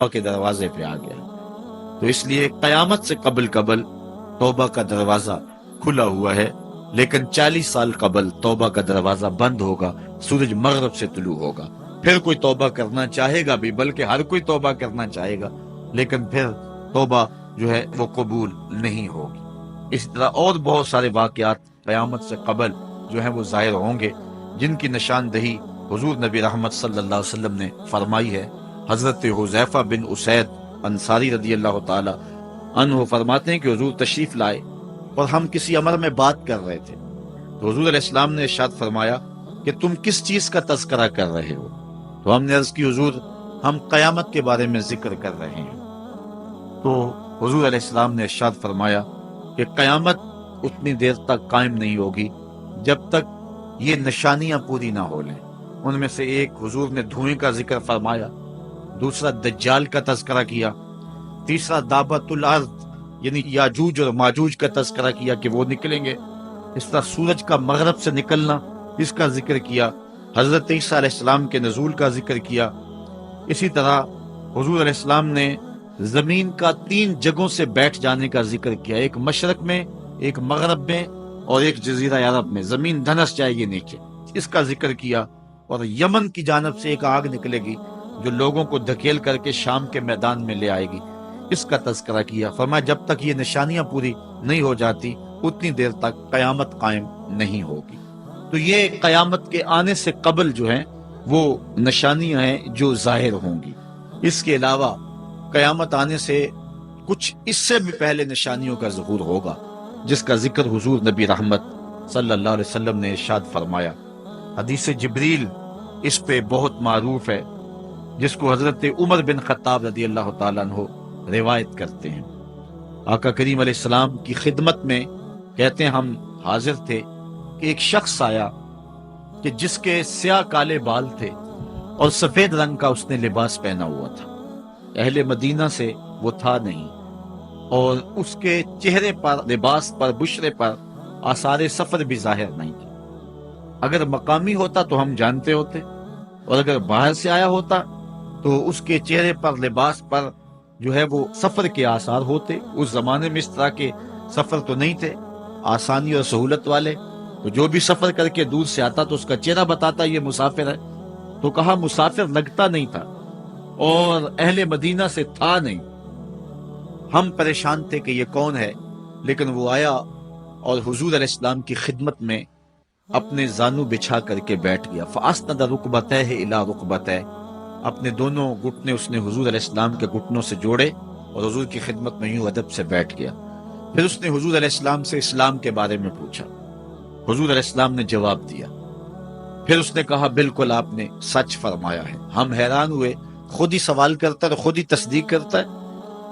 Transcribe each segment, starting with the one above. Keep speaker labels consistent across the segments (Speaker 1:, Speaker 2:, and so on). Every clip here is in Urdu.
Speaker 1: کے دروازے پہ آ گیا۔ تو اس لیے قیامت سے قبل توبہ کا دروازہ کھلا ہوا ہے، لیکن 40 سال قبل توبہ کا دروازہ بند ہوگا، سورج مغرب سے طلوع ہوگا۔ پھر کوئی توبہ کرنا چاہے گا بھی، بلکہ ہر کوئی توبہ کرنا چاہے گا، لیکن پھر توبہ جو ہے وہ قبول نہیں ہوگی۔ اسی طرح اور بہت سارے واقعات قیامت سے قبل جو ہیں وہ ظاہر ہوں گے، جن کی نشاندہی حضور نبی رحمت صلی اللہ علیہ وسلم نے فرمائی ہے۔ حضرت حذیفہ بن اسید انصاری رضی اللہ تعالی عنہ فرماتے ہیں کہ حضور تشریف لائے اور ہم کسی امر میں بات کر رہے تھے، تو حضور علیہ السلام نے ارشاد فرمایا کہ تم کس چیز کا تذکرہ کر رہے ہو؟ تو ہم نے عرض کی حضور ہم قیامت کے بارے میں ذکر کر رہے ہیں۔ تو حضور علیہ السلام نے ارشاد فرمایا کہ قیامت اتنی دیر تک قائم نہیں ہوگی جب تک یہ نشانیاں پوری نہ ہو لیں۔ ان میں سے ایک حضور نے دھوئیں کا ذکر فرمایا، دوسرا دجال کا تذکرہ کیا، تیسرا دابت الارض یعنی یاجوج اور ماجوج کا تذکرہ کیا کہ وہ نکلیں گے، اس طرح سورج کا مغرب سے نکلنا اس کا ذکر کیا، حضرت عیسیٰ علیہ السلام کے نزول کا ذکر کیا۔ اسی طرح حضور علیہ السلام نے زمین کا 3 جگہوں سے بیٹھ جانے کا ذکر کیا، ایک مشرق میں، ایک مغرب میں اور ایک جزیرہ عرب میں، زمین دھنس جائے گی نیچے، اس کا ذکر کیا۔ اور یمن کی جانب سے ایک آگ نکلے گی جو لوگوں کو دھکیل کر کے شام کے میدان میں لے آئے گی، اس کا تذکرہ کیا۔ فرمایا جب تک یہ نشانیاں پوری نہیں ہو جاتی اتنی دیر تک قیامت قائم نہیں ہوگی۔ تو یہ قیامت کے آنے سے قبل جو ہیں وہ نشانیاں ہیں جو ظاہر ہوں گی۔ اس کے علاوہ قیامت آنے سے کچھ اس سے بھی پہلے نشانیوں کا ظہور ہوگا، جس کا ذکر حضور نبی رحمت صلی اللہ علیہ وسلم نے ارشاد فرمایا۔ حدیث جبریل اس پہ بہت معروف ہے، جس کو حضرت عمر بن خطاب رضی اللہ تعالیٰ عنہ روایت کرتے ہیں۔ آقا کریم علیہ السلام کی خدمت میں کہتے ہیں ہم حاضر تھے کہ ایک شخص آیا کہ جس کے سیاہ کالے بال تھے اور سفید رنگ کا اس نے لباس پہنا ہوا تھا، اہل مدینہ سے وہ تھا نہیں، اور اس کے چہرے پر، لباس پر، بشرے پر آثار سفر بھی ظاہر نہیں تھے۔ اگر مقامی ہوتا تو ہم جانتے ہوتے، اور اگر باہر سے آیا ہوتا تو اس کے چہرے پر، لباس پر جو ہے وہ سفر کے آثار ہوتے۔ اس زمانے میں اس طرح کے سفر تو نہیں تھے آسانی اور سہولت والے، تو جو بھی سفر کر کے دور سے آتا تو اس کا چہرہ بتاتا یہ مسافر ہے۔ تو کہا مسافر لگتا نہیں تھا اور اہل مدینہ سے تھا نہیں۔ ہم پریشان تھے کہ یہ کون ہے، لیکن وہ آیا اور حضور علیہ السلام کی خدمت میں اپنے زانو بچھا کر کے بیٹھ گیا۔ فَأَسْنَدَ رُكْبَتَيْهِ إِلَىٰ رُكْبَتَيْهِ، اپنے دونوں گھٹنے اس نے حضور علیہ السلام کے گھٹنوں سے جوڑے اور حضور کی خدمت میں یوں ادب سے بیٹھ گیا۔ پھر اس نے حضور علیہ السلام سے اسلام کے بارے میں پوچھا، حضور علیہ السلام نے جواب دیا۔ پھر اس نے کہا بالکل آپ نے سچ فرمایا ہے۔ ہم حیران ہوئے، خود ہی سوال کرتا ہے اور خود ہی تصدیق کرتا ہے۔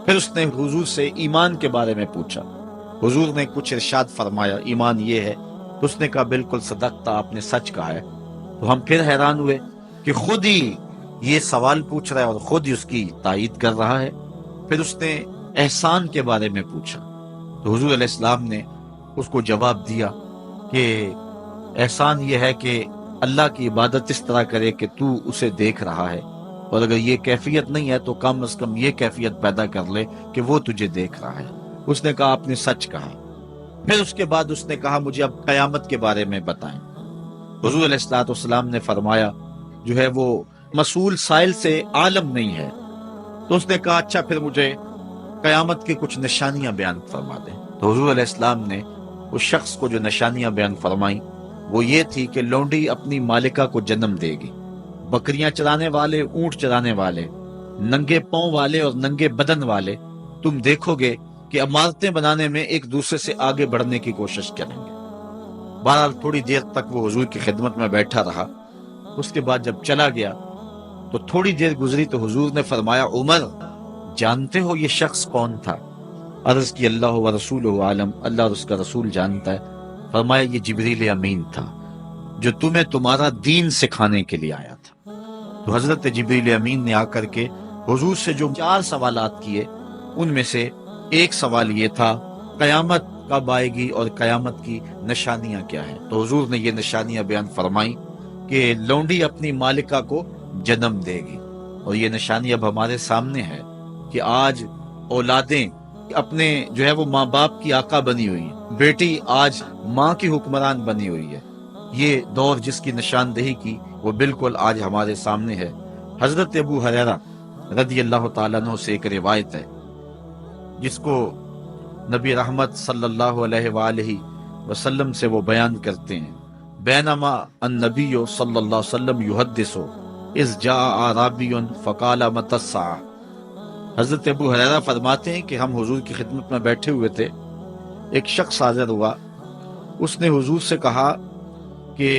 Speaker 1: پھر اس نے حضور سے ایمان کے بارے میں پوچھا، حضور نے کچھ ارشاد فرمایا ایمان یہ ہے، تو اس نے کہا بالکل صدقتا، آپ نے سچ کہا ہے۔ تو ہم پھر حیران ہوئے کہ خود ہی یہ سوال پوچھ رہا ہے اور خود ہی اس کی تائید کر رہا ہے۔ پھر اس نے احسان کے بارے میں پوچھا، تو حضور علیہ السلام نے اس کو جواب دیا کہ احسان یہ ہے کہ اللہ کی عبادت اس طرح کرے کہ تو اسے دیکھ رہا ہے، اور اگر یہ کیفیت نہیں ہے تو کم از کم یہ کیفیت پیدا کر لے کہ وہ تجھے دیکھ رہا ہے۔ اس نے کہا آپ نے سچ کہا۔ پھر اس کے بعد اس نے کہا مجھے اب قیامت کے بارے میں بتائیں۔ حضور علیہ السلام نے فرمایا جو ہے وہ مسئول سائل سے عالم نہیں ہے۔ تو اس نے کہا اچھا پھر مجھے قیامت کی کچھ نشانیاں بیان فرما دیں۔ تو حضور علیہ السلام نے اس شخص کو جو نشانیاں بیان فرمائیں وہ یہ تھی کہ لونڈی اپنی مالکہ کو جنم دے گی، بکریاں چرانے والے، اونٹ چرانے والے، ننگے پاؤں والے اور ننگے بدن والے تم دیکھو گے کہ عمارتیں بنانے میں ایک دوسرے سے آگے بڑھنے کی کوشش کریں گے۔ بہرحال تھوڑی دیر تک وہ حضور کی خدمت میں بیٹھا رہا۔ اس کے بعد جب چلا گیا تو تھوڑی دیر گزری تو حضور نے فرمایا عمر جانتے ہو یہ شخص کون تھا؟ عرض کی اللہ و رسولہ عالم، اللہ اور اس کا رسول جانتا ہے۔ فرمایا یہ جبریل امین تھا جو تمہیں تمہارا دین سکھانے کے لیے آیا تھا۔ تو حضرت جبریل امین نے آ کر کے حضور سے جو 4 سوالات کیے ان میں سے ایک سوال یہ تھا قیامت کب آئے گی اور قیامت کی نشانیاں کیا ہیں؟ تو حضور نے یہ نشانیاں بیان فرمائیں کہ لونڈی اپنی مالکہ کو جنم دے گی، اور یہ نشانی اب ہمارے سامنے ہے کہ آج اولادیں اپنے جو ہے وہ ماں باپ کی آقا بنی ہوئی ہیں، بیٹی آج ماں کی حکمران بنی ہوئی ہے۔ یہ دور جس کی نشاندہی کی وہ بالکل آج ہمارے سامنے ہے۔ حضرت ابو ہریرہ رضی اللہ تعالیٰ عنہ سے ایک روایت ہے جس کو نبی رحمت صلی اللہ علیہ وآلہ وسلم سے وہ بیان کرتے ہیں، بینما النبی صلی اللہ علیہ وسلم یحدث اذ جاء اعرابی فقال متی الساعہ۔ حضرت ابو ہریرہ فرماتے ہیں کہ ہم حضور کی خدمت میں بیٹھے ہوئے تھے، ایک شخص حاضر ہوا، اس نے حضور سے کہا کہ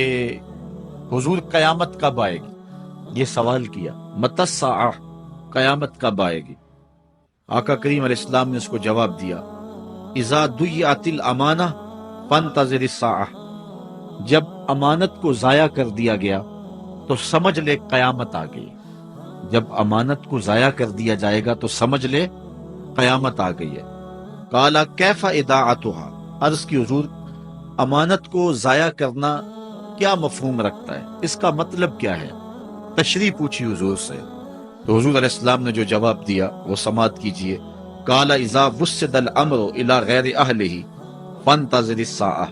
Speaker 1: حضور قیامت کب آئے گی؟ یہ سوال کیا، متی الساعہ، قیامت کب آئے گی؟ آقا کریم علیہ السلام نے اس کو جواب دیا، اذا ضیعت الامانہ فانتظر الساعہ، جب امانت کو ضائع کر دیا گیا تو سمجھ لے قیامت آ گئی۔ جب امانت کو ضائع کر دیا جائے گا تو سمجھ لے قیامت آ گئی ہے۔ قال کیف اضاعتھا، عرض کی حضور امانت کو ضائع کرنا کیا مفہوم رکھتا ہے، اس کا مطلب کیا ہے؟ تشریح پوچھی حضور سے، تو حضور علیہ السلام نے جو جواب دیا وہ سماعت کیجئے۔ قال اذا وسد الامر الى غیر اہلہ فانتظر الساعہ،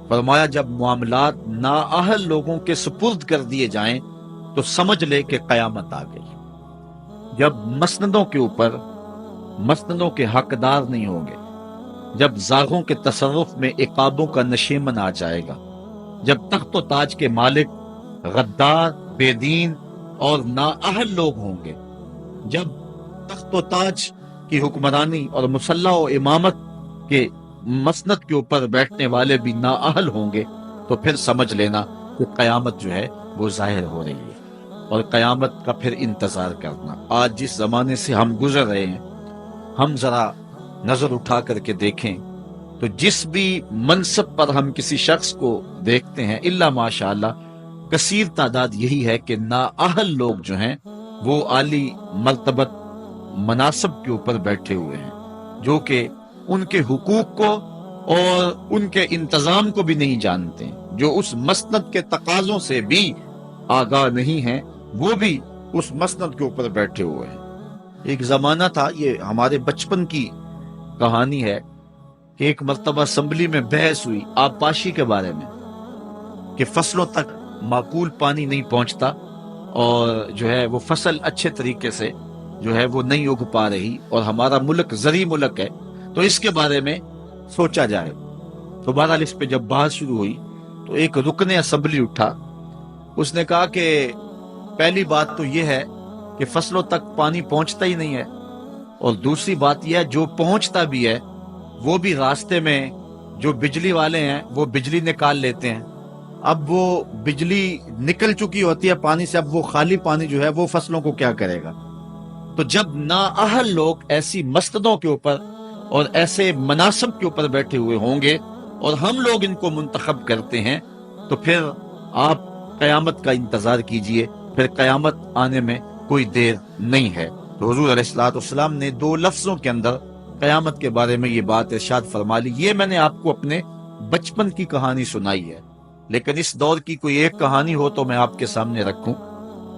Speaker 1: فرمایا جب معاملات نااہل لوگوں کے سپرد کر دیے جائیں تو سمجھ لے کہ قیامت آ گئی۔ جب مسندوں کے اوپر مسندوں کے حقدار نہیں ہوں گے، جب زاغوں کے تصرف میں عقابوں کا نشیمن آ جائے گا، جب تخت و تاج کے مالک غدار، بے دین اور نااہل لوگ ہوں گے، جب تخت و تاج کی حکمرانی اور مسلح و امامت کے مسند کے اوپر بیٹھنے والے بھی نااہل ہوں گے، تو پھر سمجھ لینا کہ قیامت جو ہے وہ ظاہر ہو رہی ہے، اور قیامت کا پھر انتظار کرنا۔ آج جس زمانے سے ہم گزر رہے ہیں، ہم ذرا نظر اٹھا کر کے دیکھیں تو جس بھی منصب پر ہم کسی شخص کو دیکھتے ہیں، الا ماشاءاللہ کثیر تعداد یہی ہے کہ نااہل لوگ جو ہیں وہ عالی مرتبت مناصب کے اوپر بیٹھے ہوئے ہیں، جو کہ ان کے حقوق کو اور ان کے انتظام کو بھی نہیں جانتے، جو اس مسند کے تقاضوں سے بھی آگاہ نہیں ہیں، وہ بھی اس مسند کے اوپر بیٹھے ہوئے ہیں۔ ایک زمانہ تھا، یہ ہمارے بچپن کی کہانی ہے، کہ ایک مرتبہ اسمبلی میں بحث ہوئی آبپاشی کے بارے میں، کہ فصلوں تک معقول پانی نہیں پہنچتا اور جو ہے وہ فصل اچھے طریقے سے جو ہے وہ نہیں اگ پا رہی، اور ہمارا ملک زرعی ملک ہے، تو اس کے بارے میں سوچا جائے۔ تو بہرحال اس پہ جب بحث شروع ہوئی تو ایک رکن اسمبلی اٹھا، اس نے کہا کہ پہلی بات تو یہ ہے کہ فصلوں تک پانی پہنچتا ہی نہیں ہے، اور دوسری بات یہ ہے جو پہنچتا بھی ہے وہ بھی راستے میں جو بجلی والے ہیں وہ بجلی نکال لیتے ہیں۔ اب وہ بجلی نکل چکی ہوتی ہے پانی سے، اب وہ خالی پانی جو ہے وہ فصلوں کو کیا کرے گا؟ تو جب نااہل لوگ ایسی مسندوں کے اوپر اور ایسے مناصب کے اوپر بیٹھے ہوئے ہوں گے اور ہم لوگ ان کو منتخب کرتے ہیں، تو پھر آپ قیامت کا انتظار کیجئے، پھر قیامت آنے میں کوئی دیر نہیں ہے۔ تو حضور علیہ الصلوۃ والسلام نے 2 لفظوں کے اندر قیامت کے بارے میں یہ بات ارشاد فرما لی۔ یہ میں نے آپ کو اپنے بچپن کی کہانی سنائی ہے، لیکن اس دور کی کوئی ایک کہانی ہو تو میں آپ کے سامنے رکھوں۔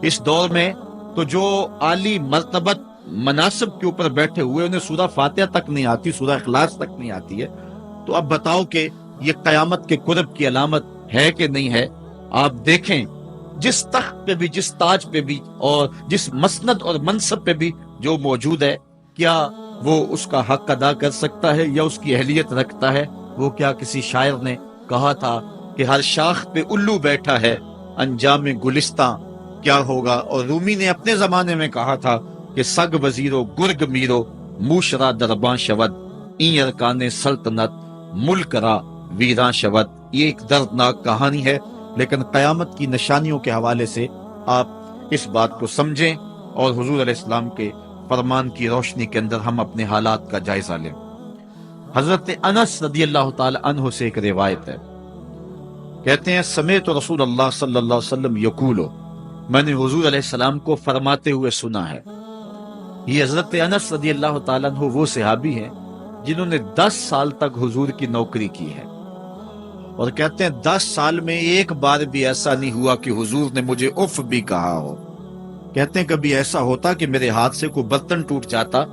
Speaker 1: اس دور میں تو جو عالی مرتبت مناصب کے اوپر بیٹھے ہوئے انہیں سورہ فاتحہ تک نہیں آتی، سورہ اخلاص تک نہیں آتی ہے، تو اب بتاؤ کہ یہ قیامت کے قرب کی علامت ہے کہ نہیں ہے؟ آپ دیکھیں جس تخت پہ بھی، جس تاج پہ بھی، اور جس مسند اور منصب پہ بھی جو موجود ہے، کیا وہ اس کا حق ادا کر سکتا ہے یا اس کی اہلیت رکھتا ہے؟ وہ کیا کسی شاعر نے کہا تھا کہ ہر شاخ پہ الو بیٹھا ہے، انجام گلستاں کیا ہوگا؟ اور رومی نے اپنے زمانے میں کہا تھا کہ سگ وزیرو گرگ میرو موشرا درباں شود، این ارکان سلطنت ملک را ویراں شود۔ یہ ایک دردناک کہانی ہے، لیکن قیامت کی نشانیوں کے حوالے سے آپ اس بات کو سمجھیں اور حضور علیہ السلام کے فرمان کی روشنی کے اندر ہم اپنے حالات کا جائزہ لیں۔ حضرت انس رضی اللہ تعالی عنہ سے ایک روایت ہے، کہتے ہیں سمعت رسول اللہ صلی اللہ علیہ وسلم یقولو، میں نے حضور علیہ السلام کو فرماتے ہوئے سنا ہے۔ یہ حضرت انس رضی اللہ تعالیٰ عنہ وہ صحابی ہیں جنہوں نے 10 سال تک حضور کی نوکری کی ہے، اور کہتے ہیں 10 سال میں ایک بار بھی ایسا نہیں ہوا کہ حضور نے مجھے اف بھی کہا ہو۔ کہتے ہیں کبھی ایسا ہوتا کہ میرے ہاتھ سے کوئی برتن ٹوٹ جاتا،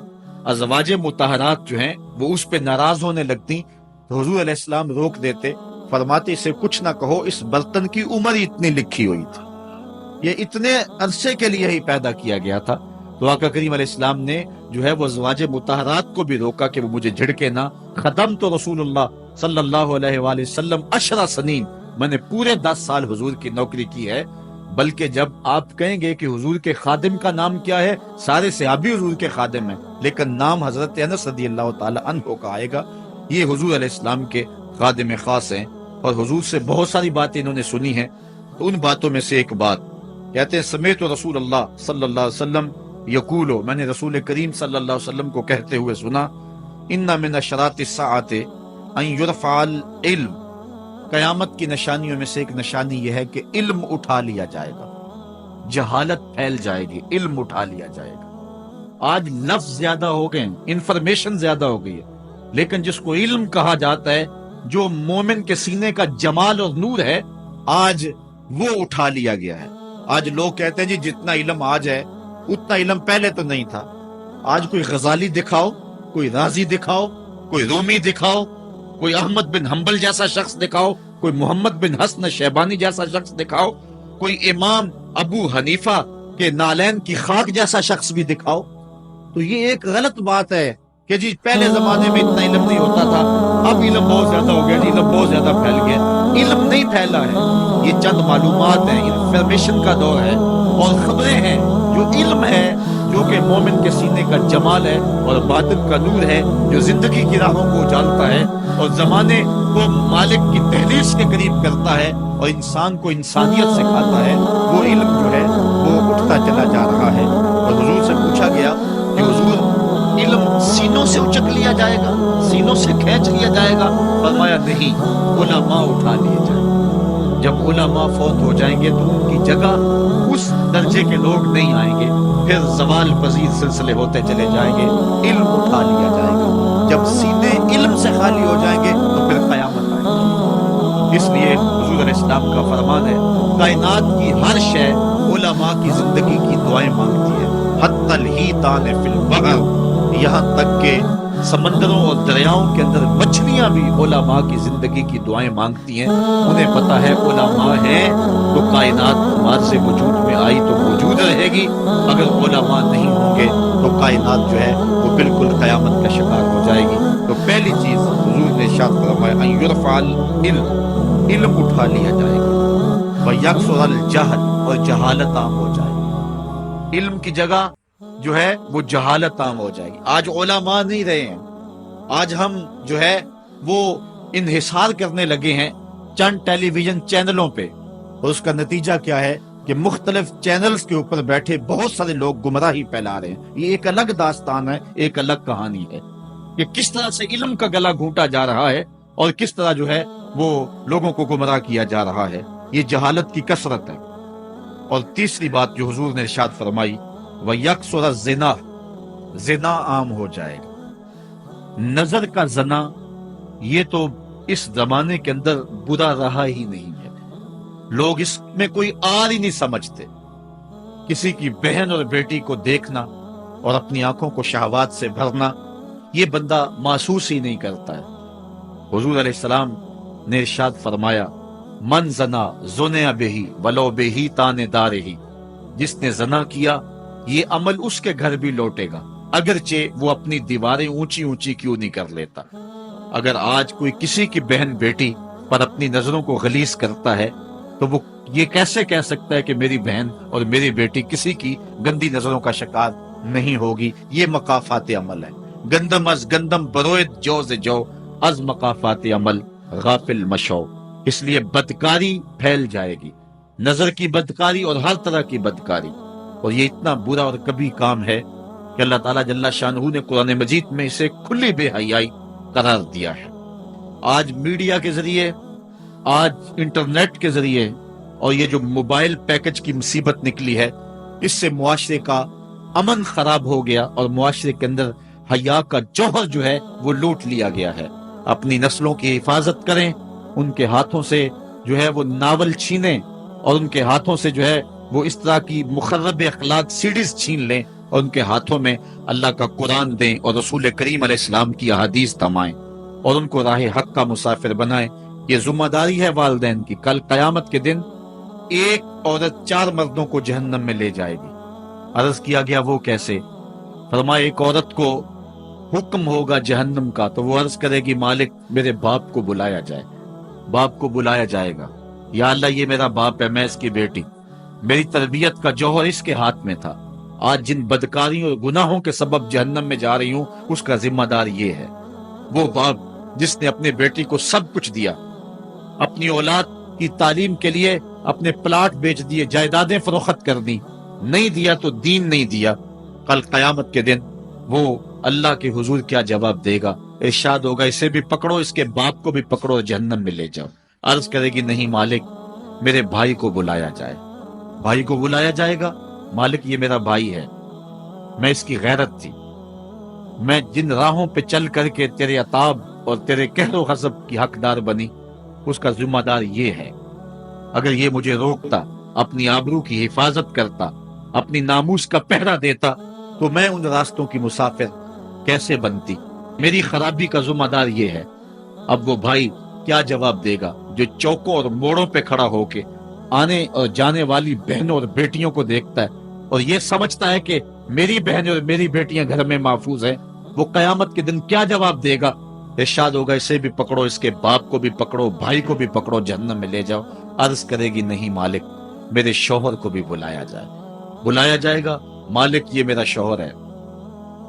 Speaker 1: ازواج مطہرات جو ہیں وہ اس پہ ناراض ہونے لگتی تو حضور علیہ السلام روک دیتے، فرماتے اسے کچھ نہ کہو، اس برتن کی عمر ہی اتنی لکھی ہوئی تھی، یہ اتنے عرصے کے لیے ہی پیدا کیا گیا تھا۔ تو آقا کریم علیہ السلام نے جو ہے وہ ازواج مطہرات کو بھی روکا کہ وہ مجھے جھڑکے نہ۔ خدم تو رسول اللہ صلی اللہ علیہ وآلہ وسلم 10 سنین، میں نے پورے 10 سال حضور کی نوکری کی ہے۔ بلکہ جب آپ کہیں گے کہ حضور کے خادم کا نام کیا ہے، سارے صحابی حضور کے خادم ہیں، لیکن نام حضرت انس رضی اللہ تعالی عنہ کا آئے گا، یہ حضور علیہ السلام کے خادم خاص ہیں اور حضور سے بہت ساری باتیں انہوں نے سنی ہیں۔ تو ان باتوں میں سے ایک بات کہتے ہیں، سمیت رسول اللہ صلی اللہ علیہ وسلم یقولو، میں نے رسول کریم صلی اللہ علیہ وسلم کو کہتے ہوئے سنا، ان من اشراط الساعۃ ان یرفع العلم، قیامت کی نشانیوں میں سے ایک نشانی یہ ہے کہ علم اٹھا لیا جائے گا، جہالت پھیل جائے گی، علم اٹھا لیا جائے گا۔ آج لفظ زیادہ ہو گئے، انفارمیشن زیادہ ہو گئی ہے، لیکن جس کو علم کہا جاتا ہے، جو مومن کے سینے کا جمال اور نور ہے، آج وہ اٹھا لیا گیا ہے۔ آج لوگ کہتے ہیں جی جتنا علم آج ہے اتنا علم پہلے تو نہیں تھا۔ آج کوئی غزالی دکھاؤ، کوئی رازی دکھاؤ، کوئی رومی دکھاؤ، کوئی احمد بن حنبل جیسا شخص دکھاؤ، کوئی محمد بن حسن شیبانی جیسا شخص دکھاؤ، کوئی امام ابو حنیفہ کے نالین کی خاک جیسا شخص بھی دکھاؤ، تو یہ ایک غلط بات ہے کہ جی پہلے زمانے میں اتنا علم نہیں ہوتا تھا، اب علم بہت زیادہ ہو گیا، علم بہت زیادہ پھیل گیا۔ علم نہیں پھیلا ہے، یہ چند معلومات ہیں، انفارمیشن کا دور ہے، اور خبریں ہیں۔ جو علم ہے، جو کہ مومن کے سینے کا جمال ہے اور باطن کا نور ہے، جو زندگی کی راہوں کو اجالتا ہے اور زمانے کو مالک کی دہلیز کے قریب کرتا ہے اور انسان کو انسانیت سکھاتا ہے، وہ علم جو ہے وہ اٹھتا چلا جا رہا ہے۔ اور حضور سے پوچھا گیا کہ حضور علم سینوں سے اچک لیا جائے گا، سینوں سے کھینچ لیا جائے گا؟ فرمایا نہیں، علماء اٹھا لیے جائیں گے۔ جب علماء فوت ہو جائیں گے تو ان کی جگہ اس درجے کے لوگ نہیں آئیں گے، پھر زوال پذیر سلسلے ہوتے چلے جائیں گے، علم اٹھا لیا جائے گا۔ جب سینے علم سے خالی ہو جائیں گے تو پھر قیامت آئے گی۔ اس لیے حضور علیہ السلام کا فرمان ہے، کائنات کی ہر شے علماء کی زندگی کی دعائیں مانگتی ہے، حتی الحیتان فی البحر، یہاں تک کہ سمندروں اور دریاؤں کے اندر مچھلیاں بھی علماء کی زندگی کی دعائیں مانگتی ہیں۔ انہیں پتا ہے علماء ہیں تو کائنات مارز وجود میں آئی تو موجود رہے گی، اگر علماء نہیں ہوں گے تو کائنات جو ہے وہ بالکل قیامت کا شکار ہو جائے گی۔ تو پہلی چیز حضور نے ارشاد فرمایا، ان یرفع العلم، علم اٹھا لیا جائے گا، ویکثر الجہل، اور جہالت عام ہو جائے گی۔ علم کی جگہ جو ہے وہ جہالت عام ہو جائے گی۔ آج علماء نہیں رہے ہیں، آج ہم جو ہے وہ انحصار کرنے لگے ہیں چند ٹیلی ویژن چینلوں پہ، اور اس کا نتیجہ کیا ہے کہ مختلف چینلز کے اوپر بیٹھے بہت سارے لوگ گمراہی پھیلا رہے ہیں۔ یہ ایک الگ داستان ہے، ایک الگ کہانی ہے کہ کس طرح سے علم کا گلا گھونٹا جا رہا ہے اور کس طرح جو ہے وہ لوگوں کو گمراہ کیا جا رہا ہے۔ یہ جہالت کی کثرت ہے۔ اور تیسری بات جو حضور نے ارشاد فرمائی، وَيَكْثُرَ الزِّنَا، زنا عام ہو جائے گا۔ نظر کا زنا یہ تو اس زمانے کے اندر برا رہا ہی نہیں ہے، لوگ اس میں کوئی آر ہی نہیں سمجھتے۔ کسی کی بہن اور بیٹی کو دیکھنا اور اپنی آنکھوں کو شہوات سے بھرنا، یہ بندہ محسوس ہی نہیں کرتا ہے۔ حضور علیہ السلام نے ارشاد فرمایا، من زنا زنیا بہی ولو بہی تان دارہی، جس نے زنا کیا یہ عمل اس کے گھر بھی لوٹے گا، اگرچہ وہ اپنی دیواریں اونچی اونچی کیوں نہیں کر لیتا۔ اگر آج کوئی کسی کی بہن بیٹی پر اپنی نظروں کو غلیظ کرتا ہے تو وہ یہ کیسے کہہ سکتا ہے کہ میری بہن اور میری بیٹی کسی کی گندی نظروں کا شکار نہیں ہوگی؟ یہ مقافات عمل ہے۔ گندم از گندم بروید جو سے جو، از مقافات عمل غافل مشو۔ اس لیے بدکاری پھیل جائے گی، نظر کی بدکاری اور ہر طرح کی بدکاری، اور یہ اتنا برا اور کبھی کام ہے کہ اللہ تعالیٰ جل شانہ نے قرآن مجید میں اسے کھلی بے حیائی قرار دیا ہے۔ آج میڈیا کے ذریعے، آج انٹرنیٹ کے ذریعے، اور یہ جو موبائل پیکج کی مصیبت نکلی ہے، اس سے معاشرے کا امن خراب ہو گیا اور معاشرے کے اندر حیا کا جوہر جو ہے وہ لوٹ لیا گیا ہے۔ اپنی نسلوں کی حفاظت کریں، ان کے ہاتھوں سے جو ہے وہ ناول چھینیں اور ان کے ہاتھوں سے جو ہے وہ اس طرح کی مخرب اخلاق سیڈیز چھین لیں اور ان کے ہاتھوں میں اللہ کا قرآن دیں اور رسول کریم علیہ السلام کی احادیث تھمائیں اور ان کو راہ حق کا مسافر بنائیں۔ یہ ذمہ داری ہے والدین کی۔ کل قیامت کے دن ایک عورت 4 مردوں کو جہنم میں لے جائے گی۔ عرض کیا گیا وہ کیسے؟ فرمایا ایک عورت کو حکم ہوگا جہنم کا تو وہ عرض کرے گی مالک میرے باپ کو بلایا جائے۔ باپ کو بلایا جائے گا، یا اللہ یہ میرا باپ ہے، میں اس کی بیٹی، میری تربیت کا جوہر اس کے ہاتھ میں تھا، آج جن بدکاریوں اور گناہوں کے سبب جہنم میں جا رہی ہوں اس کا ذمہ دار یہ ہے۔ وہ باپ جس نے اپنے بیٹی کو سب کچھ دیا، اپنی اولاد کی تعلیم کے لیے اپنے پلاٹ بیچ دیے، جائیدادیں فروخت کر دی، نہیں دیا تو دین نہیں دیا، کل قیامت کے دن وہ اللہ کے حضور کیا جواب دے گا؟ ارشاد ہوگا اسے بھی پکڑو، اس کے باپ کو بھی پکڑو اور جہنم میں لے جاؤ۔ عرض کرے گی نہیں مالک میرے بھائی کو بلایا جائے۔ بھائی کو بلایا جائے گا، مالک یہ میرا بھائی ہے، میں اس کی غیرت تھی، میں جن راہوں پہ چل کر کے تیرے عتاب اور تیرے قہر و غضب کی حقدار بنی اس کا ذمہ دار یہ ہے۔ اگر یہ مجھے روکتا، اپنی آبرو کی حفاظت کرتا، اپنی ناموس کا پہرا دیتا تو میں ان راستوں کی مسافر کیسے بنتی؟ میری خرابی کا ذمہ دار یہ ہے۔ اب وہ بھائی کیا جواب دے گا جو چوکوں اور موڑوں پہ کھڑا ہو کے آنے اور جانے والی بہنوں اور بیٹیوں کو دیکھتا ہے اور یہ سمجھتا ہے کہ میری بہنیں اور میری بیٹیاں گھر میں محفوظ ہیں؟ وہ قیامت کے دن کیا جواب دے گا؟ ارشاد ہوگا اسے بھی پکڑو، اس کے باپ کو بھی پکڑو، بھائی کو بھی پکڑو، جہنم میں لے جاؤ۔ عرض کرے گی نہیں مالک میرے شوہر کو بھی بلایا جائے۔ بلایا جائے گا، مالک یہ میرا شوہر ہے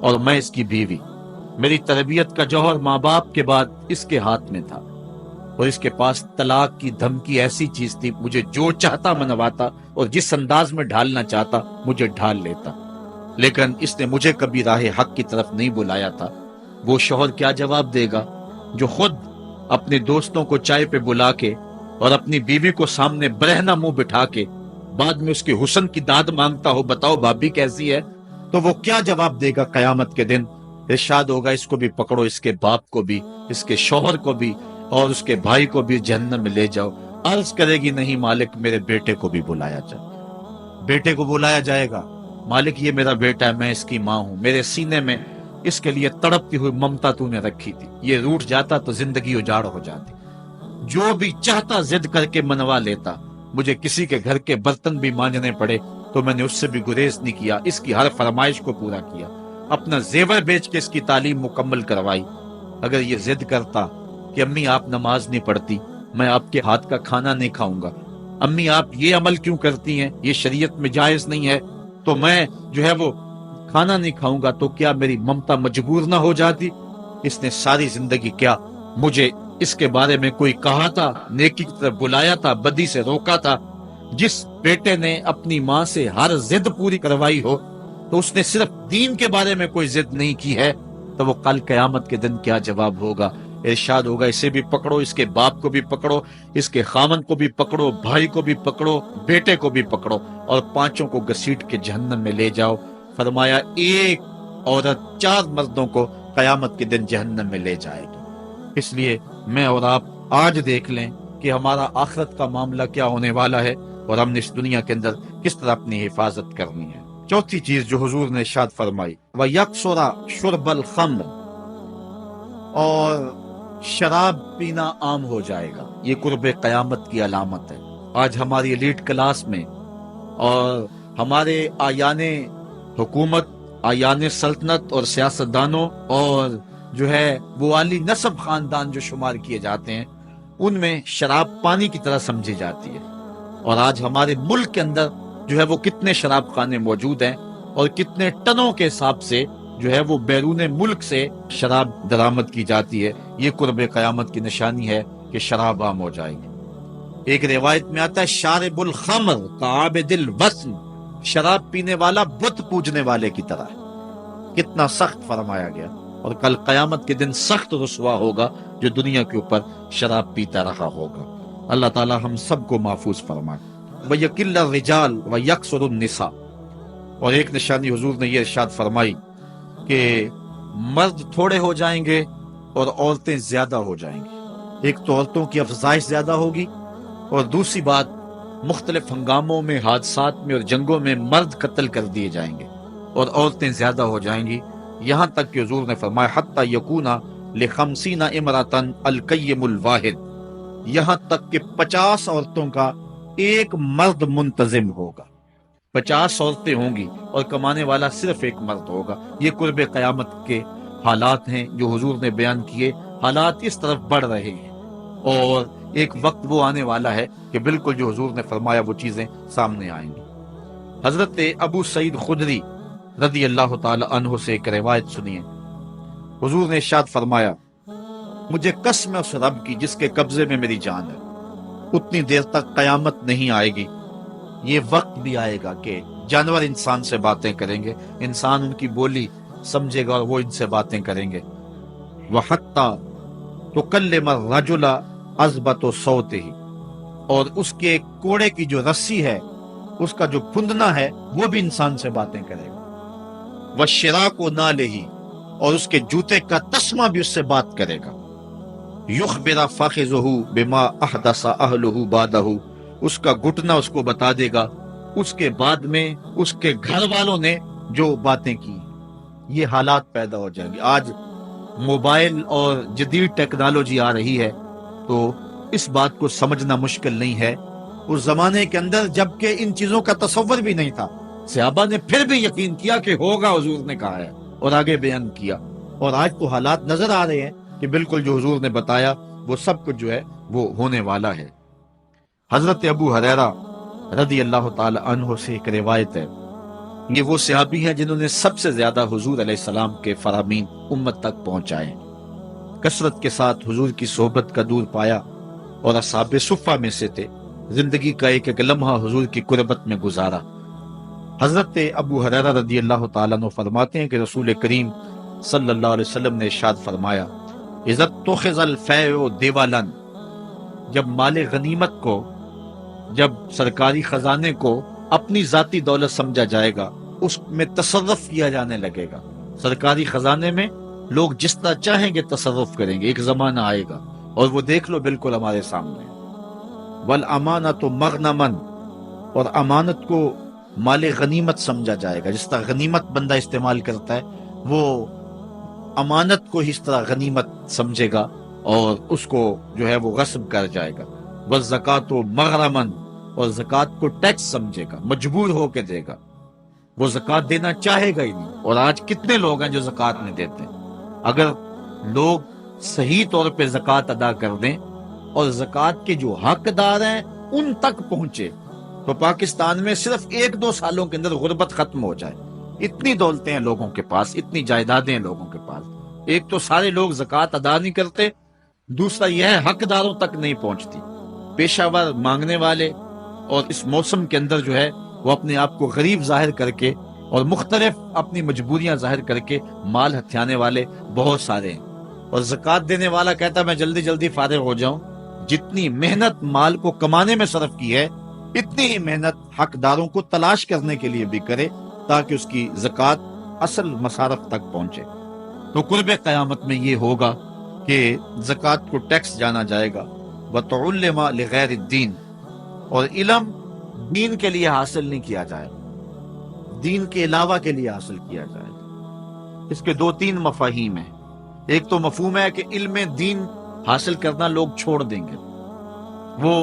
Speaker 1: اور میں اس کی بیوی، میری تربیت کا جوہر ماں باپ کے بعد اس کے ہاتھ میں تھا اور اس کے پاس طلاق کی دھمکی ایسی چیز تھی، مجھے جو چاہتا منواتا اور جس انداز میں ڈھالنا چاہتا مجھے ڈھال لیتا، لیکن اس نے مجھے کبھی راہ حق کی طرف نہیں بلایا تھا۔ وہ شوہر کیا جواب دے گا جو خود اپنے دوستوں کو چائے پہ بلا کے اور اپنی بیوی کو سامنے برہنہ منہ بٹھا کے بعد میں اس کے حسن کی داد مانگتا ہو، بتاؤ بھابی کیسی ہے؟ تو وہ کیا جواب دے گا قیامت کے دن؟ ارشاد ہوگا اس کو بھی پکڑو، اس کے باپ کو بھی، اس کے شوہر کو بھی اور اس کے بھائی کو بھی جہنم میں لے جاؤ۔ عرض کرے گی نہیں مالک میرے بیٹے کو بھی بلایا جائے۔ بیٹے کو بلایا جائے گا، مالک یہ میرا بیٹا ہے، میں اس کی ماں ہوں، میرے سینے میں اس کے لیے تڑپتی ہوئی ممتا تو نے رکھی تھی، یہ روٹھ جاتا تو زندگی اجاڑ ہو جاتی، جو بھی چاہتا ضد کر کے منوا لیتا، مجھے کسی کے گھر کے برتن بھی مانجنے پڑے تو میں نے اس سے بھی گریز نہیں کیا، اس کی ہر فرمائش کو پورا کیا، اپنا زیور بیچ کے اس کی تعلیم مکمل کروائی۔ اگر یہ ضد کرتا کہ امی آپ نماز نہیں پڑھتی، میں آپ کے ہاتھ کا کھانا نہیں کھاؤں گا، امی آپ یہ عمل کیوں کرتی ہیں، یہ شریعت میں جائز نہیں ہے، تو میں جو ہے وہ کھانا نہیں کھاؤں گا، تو کیا میری ممتا مجبور نہ ہو جاتی؟ اس نے ساری زندگی کیا مجھے اس کے بارے میں کوئی کہا تھا، نیکی کی طرف بلایا تھا، بدی سے روکا تھا؟ جس بیٹے نے اپنی ماں سے ہر ضد پوری کروائی ہو تو اس نے صرف دین کے بارے میں کوئی ضد نہیں کی ہے، تو وہ کل قیامت کے دن کیا جواب ہوگا؟ ارشاد ہوگا اسے بھی پکڑو، اس کے باپ کو بھی پکڑو، اس کے خامن کو بھی پکڑو، بھائی کو بھی پکڑو، بیٹے کو بھی پکڑو اور 5 کو گھسیٹ کے جہنم میں لے جاؤ۔ فرمایا ایک عورت 4 مردوں کو قیامت کے دن جہنم میں لے جائے گی۔ اس لیے میں اور آپ آج دیکھ لیں کہ ہمارا آخرت کا معاملہ کیا ہونے والا ہے اور ہم نے اس دنیا کے اندر کس طرح اپنی حفاظت کرنی ہے۔ چوتھی چیز جو حضور نے ارشاد فرمائی، وَيَكْثُرَ شُرْبَ الْخَمْرِ، اور شراب پینا عام ہو جائے گا۔ یہ قرب قیامت کی علامت ہے۔ آج ہماری ایلیٹ کلاس میں اور ہمارے آیان حکومت، آیان سلطنت اور سیاستدانوں اور جو ہے وہ عالی نسب خاندان جو شمار کیے جاتے ہیں، ان میں شراب پانی کی طرح سمجھی جاتی ہے۔ اور آج ہمارے ملک کے اندر جو ہے وہ کتنے شراب خانے موجود ہیں اور کتنے ٹنوں کے حساب سے جو ہے وہ بیرون ملک سے شراب درآمد کی جاتی ہے۔ یہ قرب قیامت کی نشانی ہے کہ شراب عام ہو جائے گی۔ ایک روایت میں آتا ہے شارب الخمر کعابد الوثن، شراب پینے والا بت پوجنے والے کی طرح ہے۔ کتنا سخت فرمایا گیا، اور کل قیامت کے دن سخت رسوا ہوگا جو دنیا کے اوپر شراب پیتا رہا ہوگا۔ اللہ تعالی ہم سب کو محفوظ فرمائے۔ وَيَقِلَّ الرِّجَالُ وَيَكْثُرُ النِّسَاءُ، اور ایک نشانی حضور نے یہ ارشاد فرمائی کہ مرد تھوڑے ہو جائیں گے اور عورتیں زیادہ ہو جائیں گی۔ ایک تو عورتوں کی افزائش زیادہ ہوگی، اور دوسری بات مختلف ہنگاموں میں، حادثات میں اور جنگوں میں مرد قتل کر دیے جائیں گے اور عورتیں زیادہ ہو جائیں گی، یہاں تک کہ حضور نے فرمایا حتی یکونا لخمسین امراتن القیم الواحد، یہاں تک کہ 50 عورتوں کا ایک مرد منتظم ہوگا۔ 50 عورتیں ہوں گی اور کمانے والا صرف ایک مرد ہوگا۔ یہ قرب قیامت کے حالات ہیں جو حضور نے بیان کیے۔ حالات اس طرف بڑھ رہے ہیں اور ایک وقت وہ آنے والا ہے کہ بالکل جو حضور نے فرمایا وہ چیزیں سامنے آئیں گی۔ حضرت ابو سعید خدری رضی اللہ تعالی عنہ سے ایک روایت سنیے۔ حضور نے ارشاد فرمایا مجھے قسم ہے اس رب کی جس کے قبضے میں میری جان ہے، اتنی دیر تک قیامت نہیں آئے گی، یہ وقت بھی آئے گا کہ جانور انسان سے باتیں کریں گے، انسان ان کی بولی سمجھے گا اور وہ ان سے باتیں کریں گے۔ وَحَتَّى تُكَلِّمَ الرَّجُلَ عَذْبَةُ صَوْتِهِ، اور اس کے کوڑے کی جو رسی ہے، اس کا جو پھندنا ہے، وہ بھی انسان سے باتیں کرے گا۔ وَالشِّرَاكُ نَالِهِ، اور اس کے جوتے کا تسمہ بھی اس سے بات کرے گا۔ يُخْبِرَ فَخِذُهُ بِمَا أَحْدَثَ أَهْلُهُ بَعْدَهُ، اس کا گھٹنا اس کو بتا دے گا اس کے بعد میں اس کے گھر والوں نے جو باتیں کی۔ یہ حالات پیدا ہو جائیں گے۔ آج موبائل اور جدید ٹیکنالوجی آ رہی ہے تو اس بات کو سمجھنا مشکل نہیں ہے۔ اس زمانے کے اندر جب کہ ان چیزوں کا تصور بھی نہیں تھا، صحابہ نے پھر بھی یقین کیا کہ ہوگا، حضور نے کہا ہے اور آگے بیان کیا۔ اور آج تو حالات نظر آ رہے ہیں کہ بالکل جو حضور نے بتایا وہ سب کچھ جو ہے وہ ہونے والا ہے۔ حضرت ابو ہریرہ رضی اللہ تعالی عنہ سے ایک روایت ہے، یہ وہ صحابی ہیں جنہوں نے سب سے زیادہ حضور علیہ السلام کے فرامین امت تک پہنچائے، کثرت کے ساتھ حضور کی صحبت کا دور پایا اور اصحاب صفہ میں سے تھے، زندگی کا ایک ایک لمحہ حضور کی قربت میں گزارا۔ حضرت ابو ہریرہ رضی اللہ تعالیٰ عنہ فرماتے ہیں کہ رسول کریم صلی اللہ علیہ وسلم نے ارشاد فرمایا اذا اتخذ الفیء دیوالا، جب مال غنیمت کو، جب سرکاری خزانے کو اپنی ذاتی دولت سمجھا جائے گا، اس میں تصرف کیا جانے لگے گا۔ سرکاری خزانے میں لوگ جس طرح چاہیں گے تصرف کریں گے، ایک زمانہ آئے گا اور وہ دیکھ لو بالکل ہمارے سامنے۔ والامانۃ مغنما، اور امانت کو مال غنیمت سمجھا جائے گا، جس طرح غنیمت بندہ استعمال کرتا ہے وہ امانت کو اس طرح غنیمت سمجھے گا اور اس کو جو ہے وہ غصب کر جائے گا۔ والزکوٰۃ مغرما، اور زکوٰۃ کو ٹیکس سمجھے گا، مجبور ہو کے دے گا، وہ زکوٰۃ دینا چاہے گا ہی نہیں۔ اور آج کتنے لوگ ہیں جو زکوٰۃ نہیں دیتے؟ اگر لوگ صحیح طور پہ زکوٰۃ ادا کر دیں اور زکوٰۃ کے جو حقدار ہیں ان تک پہنچے تو پاکستان میں صرف 1-2 سالوں کے اندر غربت ختم ہو جائے۔ اتنی دولتیں ہیں لوگوں کے پاس، اتنی جائیدادیں ہیں لوگوں کے پاس۔ ایک تو سارے لوگ زکوٰۃ ادا نہیں کرتے، دوسرا یہ ہے حقداروں تک نہیں پہنچتی۔ پیشہ ور مانگنے والے اور اس موسم کے اندر جو ہے وہ اپنے آپ کو غریب ظاہر کر کے اور مختلف اپنی مجبوریاں ظاہر کر کے مال ہتھیانے والے بہت سارے ہیں، اور زکوٰۃ دینے والا کہتا ہے میں جلدی جلدی فارغ ہو جاؤں۔ جتنی محنت مال کو کمانے میں صرف کی ہے، اتنی ہی محنت حقداروں کو تلاش کرنے کے لیے بھی کرے تاکہ اس کی زکوٰۃ اصل مصارف تک پہنچے۔ تو قرب قیامت میں یہ ہوگا کہ زکوٰۃ کو ٹیکس جانا جائے گا۔ وَتُعُلِّمَ لِغَيْرِ الدِّينِ، اور علم دین کے لیے حاصل نہیں کیا جائے، دین کے علاوہ کے لیے حاصل کیا جائے گا۔ اس کے 2-3 مفاہیم ہیں۔ ایک تو مفہوم ہے کہ علم دین حاصل کرنا لوگ چھوڑ دیں گے، وہ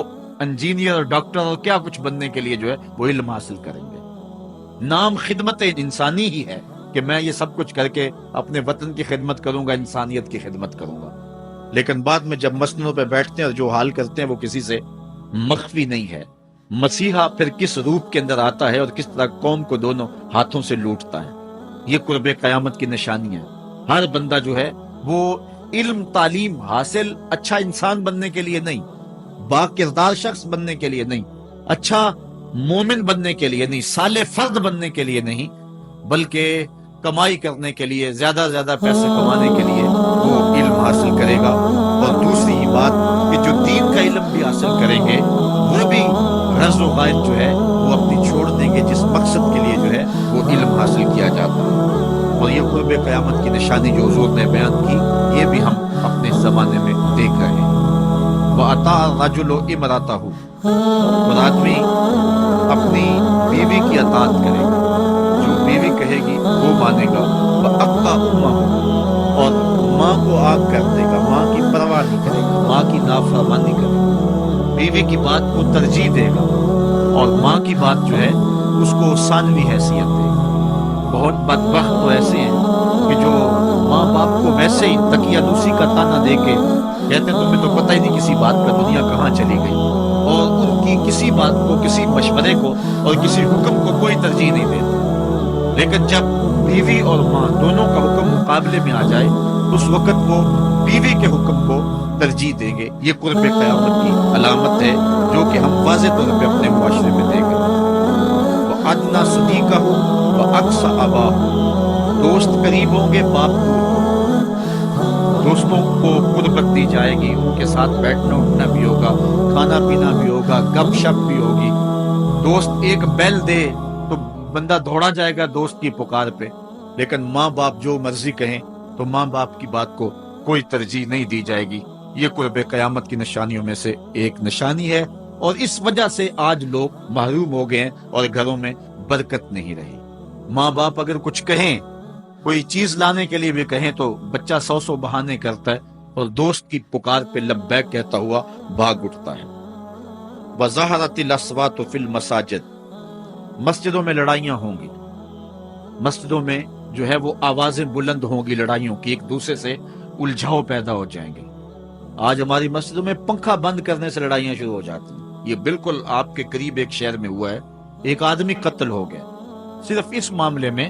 Speaker 1: انجینئر اور ڈاکٹر اور کیا کچھ بننے کے لیے جو ہے وہ علم حاصل کریں گے۔ نام خدمت انسانی ہی ہے کہ میں یہ سب کچھ کر کے اپنے وطن کی خدمت کروں گا، انسانیت کی خدمت کروں گا، لیکن بعد میں جب مسندوں پہ بیٹھتے ہیں اور جو حال کرتے ہیں وہ کسی سے مخفی نہیں ہے۔ مسیحا پھر کس روپ کے اندر آتا ہے اور کس طرح قوم کو دونوں ہاتھوں سے لوٹتا ہے، یہ قرب قیامت کی نشانی ہے۔ ہر بندہ جو ہے وہ علم تعلیم حاصل اچھا انسان بننے کے لیے نہیں، با کردار شخص بننے کے لیے نہیں، اچھا مومن بننے کے لیے نہیں، صالح فرد بننے کے لیے نہیں، بلکہ کمائی کرنے کے لیے، زیادہ سے زیادہ پیسے کمانے کے لیے وہ علم حاصل کرے گا۔ اور دوسری یہ بات کہ جو دین کا علم بھی حاصل کریں گے وہ بھی غرض و غائب جو ہے وہ اپنی چھوڑ دیں گے جس مقصد کے لیے جو ہے وہ علم حاصل کیا جاتا ہے۔ اور یہ قرب قیامت کی نشانی جو حضور نے بیان کی، یہ بھی ہم اپنے زمانے میں دیکھ رہے ہیں۔ وَأَطَاعَ الرَّجُلُ امْرَأَتَهُ، اور آدمی اپنی بیوی کی اطاعت کرے گا، جو بیوی کہے گی وہ مانے گا، وَأَقَّى أُمَّهُ، اور ماں کو آگ کر دے گا، ماں کی پرواہ نہیں کرے گا، ماں کی نافرمانی کرے گا، بیوی کی بات کو ترجیح دے گا، اور ماں کی بات جو ہے اس کو ثانوی حیثیت دے گا۔ بہت بدبخت تو ایسے ہیں کہ جو ماں باپ کو ویسے ہی دقیانوسی کا تانا دے کے کہتے ہیں تمہیں تو پتہ ہی نہیں کسی بات کا دنیا کہاں چلی گئی، اور ان کی کسی بات کو، کسی مشورے کو اور کسی حکم کو کوئی ترجیح نہیں دیتے۔ لیکن جب بیوی اور ماں دونوں کا حکم مقابلے میں آ جائے اس وقت وہ بیوی کے حکم کو ترجیح دیں گے۔ یہ قرب قیامت کی علامت ہے جو کہ ہم واضح طور پہ اپنے معاشرے میں دیکھ رہے ہیں۔ وَأَدْنَىٰ صَدِيقَهُ وَأَقْصَىٰ أَبَاهُ، دوست قریب ہوں گے، باپ دور ہوں۔ دوستوں کو قربت دی جائے گی، ان کے ساتھ بیٹھنا اٹھنا بھی ہوگا، کھانا پینا بھی ہوگا، گپ شپ بھی ہوگی۔ دوست ایک بیل دے تو بندہ دوڑا جائے گا دوست کی پکار پہ، لیکن ماں باپ جو مرضی کہیں تو ماں باپ کی بات کو کوئی ترجیح نہیں دی جائے گی۔ یہ قرب قیامت کی نشانیوں میں سے ایک نشانی ہے، اور اس وجہ سے آج لوگ محروم ہو گئے ہیں اور گھروں میں برکت نہیں رہی۔ ماں باپ اگر کچھ کہیں، کوئی چیز لانے کے لیے بھی کہیں تو بچہ 100 بہانے کرتا ہے اور دوست کی پکار پہ لبیک کہتا ہوا بھاگ اٹھتا ہے۔ وَظَهَرَتِ الْأَصْوَاتُ فِي الْمَسَاجِدِ، مسجدوں میں لڑائیاں ہوں گی، مسجدوں میں جو ہے وہ آوازیں بلند ہوں گی لڑائیوں کی، ایک دوسرے سے الجھاؤ پیدا ہو جائیں گے۔ آج ہماری مسجدوں میں پنکھا بند کرنے سے لڑائیاں شروع ہو جاتی ہیں۔ یہ بالکل آپ کے قریب ایک شہر میں ہوا ہے، ایک آدمی قتل ہو گیا صرف اس معاملے میں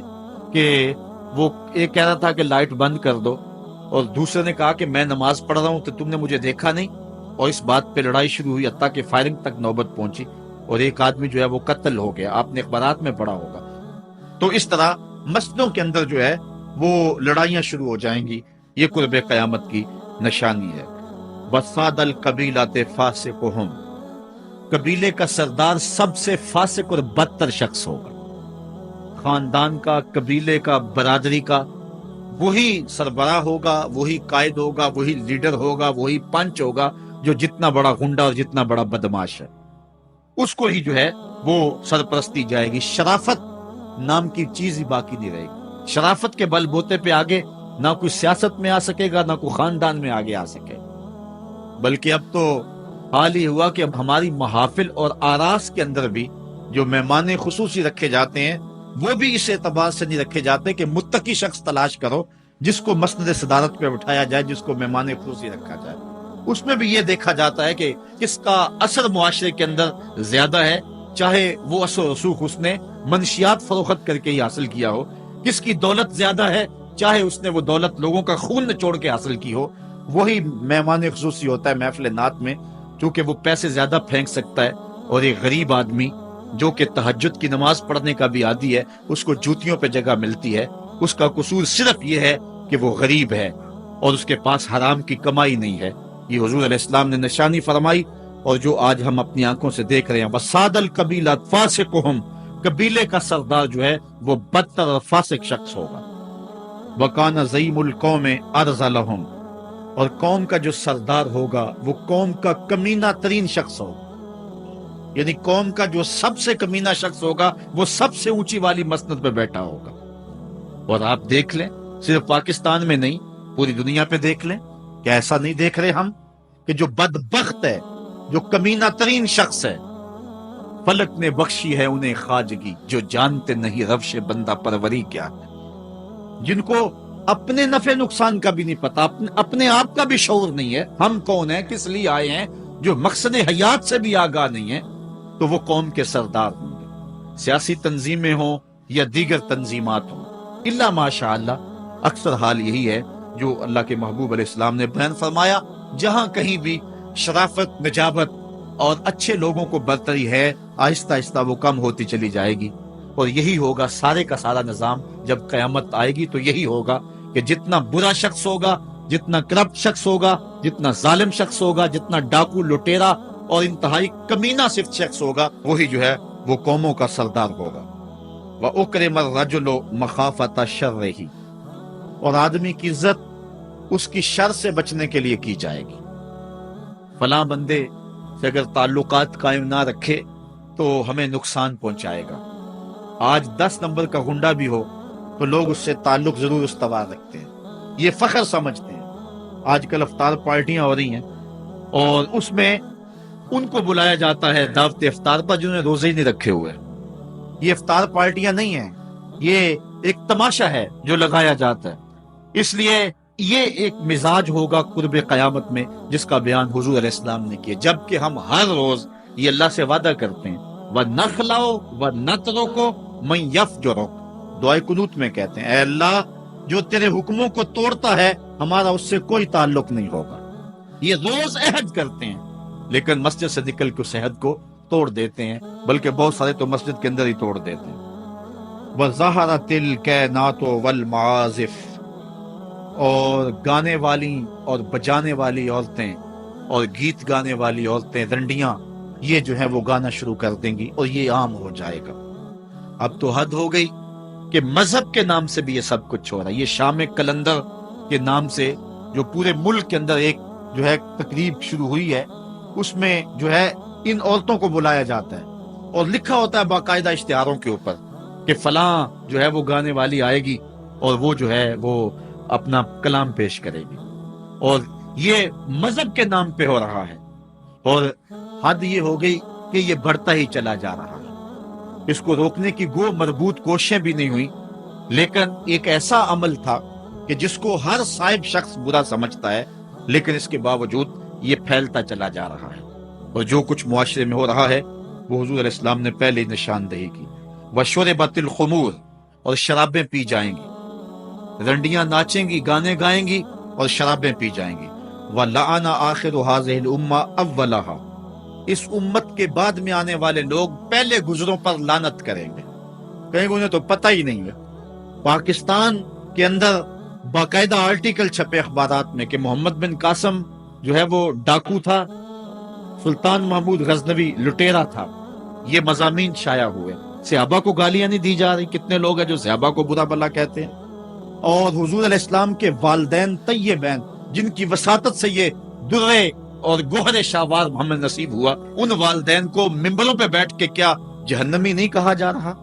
Speaker 1: کہ وہ ایک کہہ رہا تھا کہ لائٹ بند کر دو، اور دوسرے نے کہا کہ میں نماز پڑھ رہا ہوں تو تم نے مجھے دیکھا نہیں، اور اس بات پہ لڑائی شروع ہوئی، حتیٰ کہ فائرنگ تک نوبت پہنچی، اور ایک آدمی جو ہے وہ قتل ہو گیا۔ آپ نے اخبارات میں پڑھا ہوگا۔ تو اس طرح مسجدوں کے اندر جو ہے وہ لڑائیاں شروع ہو جائیں گی۔ یہ قرب قیامت کی نشانی ہے۔ وَصَادَ الْقَبِيلَةِ فَاسِقُهُمْ، قبیلے کا سردار سب سے فاسق اور بدتر شخص ہوگا۔ خاندان کا، قبیلے کا، برادری کا وہی سربراہ ہوگا، وہی قائد ہوگا، وہی لیڈر ہوگا، وہی پنچ ہوگا جو جتنا بڑا غنڈہ اور جتنا بڑا بدماش ہے اس کو ہی جو ہے وہ سرپرستی جائے گی۔ شرافت نام کی چیز ہی باقی نہیں رہے گی۔ شرافت کے بل بوتے پہ آگے نہ کوئی سیاست میں آ سکے گا، نہ کوئی خاندان میں آگے آ سکے، بلکہ اب تو حال ہی ہوا کہ اب ہماری محافل اور آراس کے اندر بھی جو مہمان خصوصی رکھے جاتے ہیں وہ بھی اس اعتبار سے نہیں رکھے جاتے کہ متقی شخص تلاش کرو جس کو مسند صدارت پہ بٹھایا جائے، جس کو مہمان خصوصی رکھا جائے۔ اس میں بھی یہ دیکھا جاتا ہے کہ کس کا اثر معاشرے کے اندر زیادہ ہے، چاہے وہ اثر و رسوخ اس نے منشیات فروخت کر کے ہی حاصل کیا ہو، کس کی دولت زیادہ ہے، چاہے اس نے وہ دولت لوگوں کا خون نچوڑ کے حاصل کی ہو، وہی مہمان خصوصی ہوتا ہے محفل نعت میں، چونکہ وہ پیسے زیادہ پھینک سکتا ہے۔ اور ایک غریب آدمی جو کہ تہجد کی نماز پڑھنے کا بھی عادی ہے، اس کو جوتیوں پہ جگہ ملتی ہے، اس کا قصور صرف یہ ہے کہ وہ غریب ہے اور اس کے پاس حرام کی کمائی نہیں ہے۔ یہ حضور علیہ السلام نے نشانی فرمائی، اور جو آج ہم اپنی آنکھوں سے دیکھ رہے ہیں۔ وَصَادَ الْقَبِيلَةِ فَاسِقُهُمْ، قبیلے کا سردار جو ہے وہ بدتر اور فاسق شخص ہوگا۔ وَكَانَ زَعِيمُ الْقَوْمِ أَرْذَلَهُمْ، اور قوم کا جو سردار ہوگا وہ قوم کا کمینہ ترین شخص ہوگا، یعنی قوم کا جو سب سے کمینہ شخص ہوگا وہ سب سے اونچی والی مسند پہ بیٹھا ہوگا۔ اور آپ دیکھ لیں، صرف پاکستان میں نہیں پوری دنیا پہ دیکھ لیں کہ ایسا نہیں دیکھ رہے ہم کہ جو بدبخت ہے، جو کمینہ ترین شخص ہے، فلک نے بخشی ہے انہیں خواجگی، جو جانتے نہیں روش بندہ پروری کیا ہے، جن کو اپنے نفع نقصان کا بھی نہیں پتا، اپنے آپ کا بھی شعور نہیں ہے، ہم کون ہیں، کس لیے آئے ہیں، جو مقصد حیات سے بھی آگاہ نہیں ہے، تو وہ قوم کے سردار ہوں گے، سیاسی تنظیمیں ہوں یا دیگر تنظیمات ہوں، الا ماشاء اللہ۔ اکثر حال یہی ہے جو اللہ کے محبوب علیہ السلام نے بیان فرمایا، جہاں کہیں بھی شرافت، نجابت اور اچھے لوگوں کو برتری ہے، آہستہ آہستہ وہ کم ہوتی چلی جائے گی، اور یہی ہوگا سارے کا سارا نظام جب قیامت آئے گی، تو یہی ہوگا کہ جتنا برا شخص ہوگا، جتنا کرپٹ شخص ہوگا، جتنا ظالم شخص ہوگا، جتنا ڈاکو لٹیرا اور انتہائی کمینہ صفت شخص ہوگا، وہی جو ہے وہ قوموں کا سردار ہوگا۔ وَأُكْرِمَ الرَّجُلُ مَخَافَةَ شَرِّهِ، اور آدمی کی عزت اس کی شر سے بچنے کے لیے کی جائے گی۔ فلاں بندے سے اگر تعلقات قائم نہ رکھے تو ہمیں نقصان پہنچائے گا. آج 10 نمبر کا گنڈا بھی ہو تو لوگ اس سے تعلق ضرور استوار رکھتے ہیں, یہ فخر سمجھتے ہیں. آج کل افطار پارٹیاں ہو رہی ہیں اور اس میں ان کو بلایا جاتا ہے دعوت افطار پر جنہوں نے روزے ہی نہیں رکھے ہوئے. یہ افطار پارٹیاں نہیں ہیں, یہ ایک تماشا ہے جو لگایا جاتا ہے. اس لیے یہ ایک مزاج ہوگا قرب قیامت میں جس کا بیان حضور علیہ السلام نے کیا, جبکہ ہم ہر روز یہ اللہ سے وعدہ کرتے ہیں وَنَخْلَعُ وَنَتْرُكُ مَن يَفْجُرُكَ, دعائے قنوت میں کہتے ہیں اے اللہ جو تیرے حکموں کو توڑتا ہے ہمارا اس سے کوئی تعلق نہیں ہوگا. یہ روز عہد کرتے ہیں لیکن مسجد سے نکل کے اس عہد کو توڑ دیتے ہیں, بلکہ بہت سارے تو مسجد کے اندر ہی توڑ دیتے ہیں. وَظَهَرَتِ الْكَيْنَاتُ وَالْمَعَازِفُ, اور گانے والی اور بجانے والی عورتیں اور گیت گانے والی عورتیں, رنڈیاں, یہ جو ہیں وہ گانا شروع کر دیں گی اور یہ عام ہو جائے گا. اب تو حد ہو گئی کہ مذہب کے نام سے بھی یہ سب کچھ ہو رہا ہے. یہ شام کلندر کے نام سے جو پورے ملک کے اندر ایک جو ہے تقریب شروع ہوئی ہے, اس میں جو ہے ان عورتوں کو بلایا جاتا ہے اور لکھا ہوتا ہے باقاعدہ اشتہاروں کے اوپر کہ فلاں جو ہے وہ گانے والی آئے گی اور وہ جو ہے وہ اپنا کلام پیش کرے گی. اور یہ مذہب کے نام پہ ہو رہا ہے اور حد یہ ہو گئی کہ یہ بڑھتا ہی چلا جا رہا ہے. اس کو روکنے کی گو مربوط کوششیں بھی نہیں ہوئی, لیکن ایک ایسا عمل تھا کہ جس کو ہر صاحب شخص برا سمجھتا ہے, لیکن اس کے باوجود یہ پھیلتا چلا جا رہا ہے. اور جو کچھ معاشرے میں ہو رہا ہے وہ حضور علیہ السلام نے پہلے ہی نشاندہی کی. وَشُرِبَتِ الْخُمُورُ, اور شرابیں پی جائیں گی, رنڈیاں ناچیں گی, گانے گائیں گی اور شرابیں پی جائیں گی. وَلَعَنَ آخِرُ هَٰذِهِ الْأُمَّةِ أَوَّلَهَا, اس امت کے بعد میں آنے والے لوگ پہلے گزروں پر لعنت کریں گے, کہیں گے انہیں تو پتہ ہی نہیں ہے. پاکستان کے اندر باقاعدہ آرٹیکل چھپے اخبارات میں کہ محمد بن قاسم جو ہے وہ ڈاکو تھا, سلطان محمود غزنوی لٹیرا تھا. یہ مضامین شائع ہوئے. صحابہ کو گالیاں نہیں دی جا رہی, کتنے لوگ ہیں جو صحابہ کو برا بھلا کہتے ہیں. اور حضور علیہ السلام کے والدین طیبین جن کی وساطت سے یہ درے اور گوہر شاوار ہمیں نصیب ہوا, ان والدین کو ممبروں پہ بیٹھ کے کیا جہنمی نہیں کہا جا رہا؟